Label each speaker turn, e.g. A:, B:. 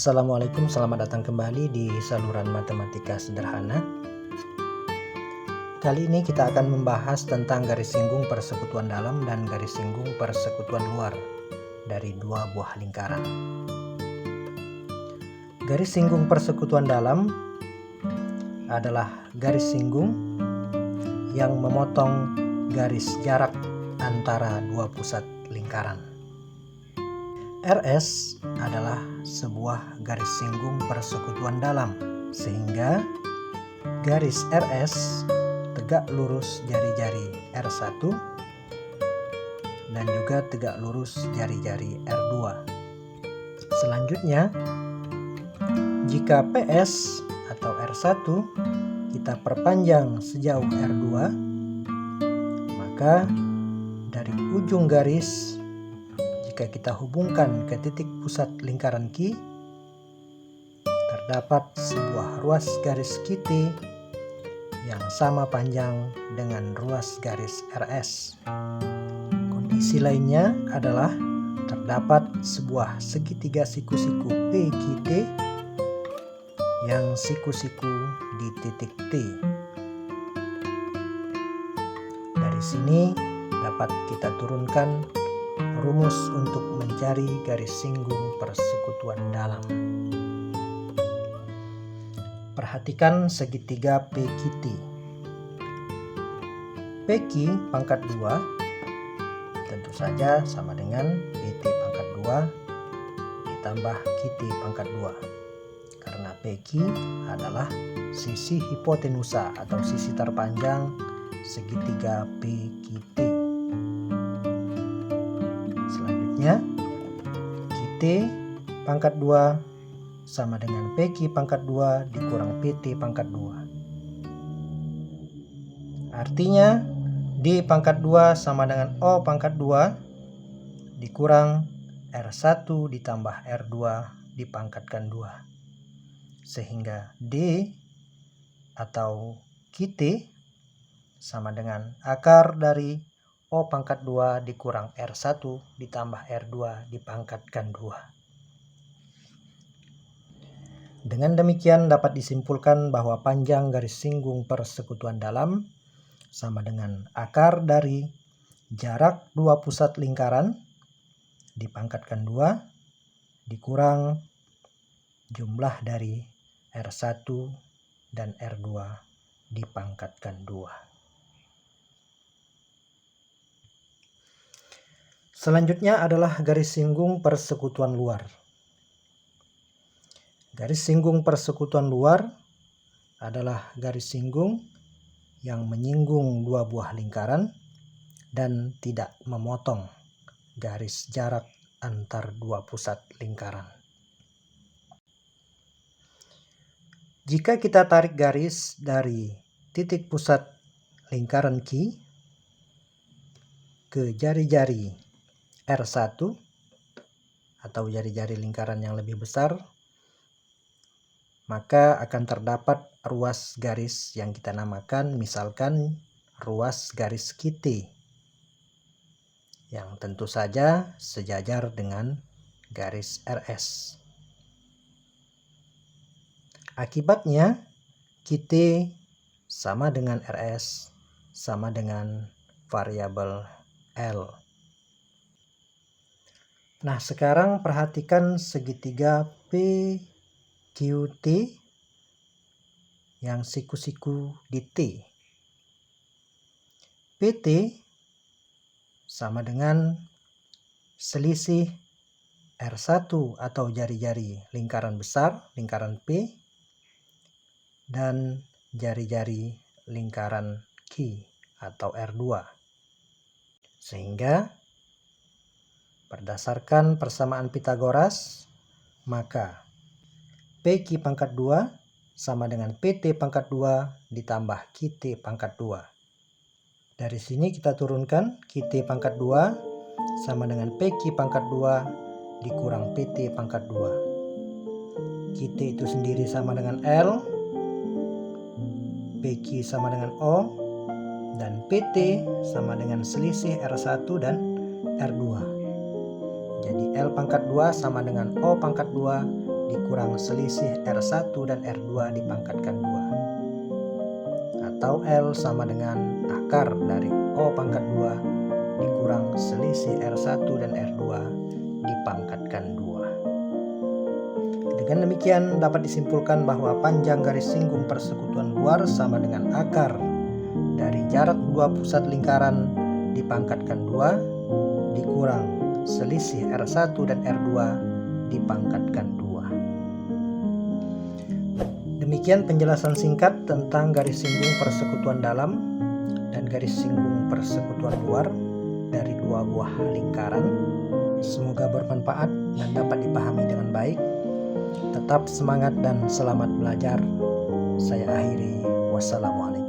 A: Assalamualaikum, selamat datang kembali di saluran matematika sederhana. Kali ini kita akan membahas tentang garis singgung persekutuan dalam dan garis singgung persekutuan luar dari dua buah lingkaran. Garis singgung persekutuan dalam adalah garis singgung yang memotong garis jarak antara dua pusat lingkaran. RS adalah sebuah garis singgung persekutuan dalam, sehingga garis RS tegak lurus jari-jari R1 dan juga tegak lurus jari-jari R2. Selanjutnya, jika PS atau R1 kita perpanjang sejauh R2, maka dari ujung garis jika kita hubungkan ke titik pusat lingkaran Q, terdapat sebuah ruas garis QT yang sama panjang dengan ruas garis RS. Kondisi lainnya adalah terdapat sebuah segitiga siku-siku PQT yang siku-siku di titik T. Dari sini dapat kita turunkan rumus untuk mencari garis singgung persekutuan dalam. Perhatikan segitiga PQT. PQ pangkat 2 tentu saja sama dengan PT pangkat 2 ditambah QT pangkat 2. Karena PQ adalah sisi hipotenusa atau sisi terpanjang segitiga PQT. Selanjutnya, QT pangkat 2 sama dengan PQ pangkat 2 dikurang PT pangkat 2. Artinya, D pangkat 2 sama dengan O pangkat 2 dikurang R1 ditambah R2 dipangkatkan 2. Sehingga D atau QT sama dengan akar dari O pangkat 2 dikurang R1 ditambah R2 dipangkatkan 2. Dengan demikian dapat disimpulkan bahwa panjang garis singgung persekutuan dalam sama dengan akar dari jarak dua pusat lingkaran dipangkatkan 2 dikurang jumlah dari R1 dan R2 dipangkatkan 2. Selanjutnya adalah garis singgung persekutuan luar. Garis singgung persekutuan luar adalah garis singgung yang menyinggung dua buah lingkaran dan tidak memotong garis jarak antar dua pusat lingkaran. Jika kita tarik garis dari titik pusat lingkaran Q ke jari-jari R1 atau jari-jari lingkaran yang lebih besar, maka akan terdapat ruas garis yang kita namakan misalkan ruas garis QT yang tentu saja sejajar dengan garis RS. Akibatnya QT sama dengan RS sama dengan variabel L. Nah, sekarang perhatikan segitiga PQT yang siku-siku di T. PT sama dengan selisih R1 atau jari-jari lingkaran besar, lingkaran P, dan jari-jari lingkaran Q atau R2. Sehingga berdasarkan persamaan Pitagoras, maka PQ pangkat 2 sama dengan PT pangkat 2 ditambah QT pangkat 2. Dari sini kita turunkan QT pangkat 2 sama dengan PQ pangkat 2 dikurang PT pangkat 2. QT itu sendiri sama dengan L, PQ sama dengan O, dan PT sama dengan selisih R1 dan R2. Jadi L pangkat 2 sama dengan O pangkat 2 dikurang selisih R1 dan R2 dipangkatkan 2. Atau L sama dengan akar dari O pangkat 2 dikurang selisih R1 dan R2 dipangkatkan 2. Dengan demikian dapat disimpulkan bahwa panjang garis singgung persekutuan luar sama dengan akar dari jarak dua pusat lingkaran dipangkatkan 2 dikurang selisih R1 dan R2 dipangkatkan 2. Demikian penjelasan singkat tentang garis singgung persekutuan dalam dan garis singgung persekutuan luar dari dua buah lingkaran. Semoga bermanfaat dan dapat dipahami dengan baik. Tetap semangat dan selamat belajar. Saya akhiri. Wassalamualaikum.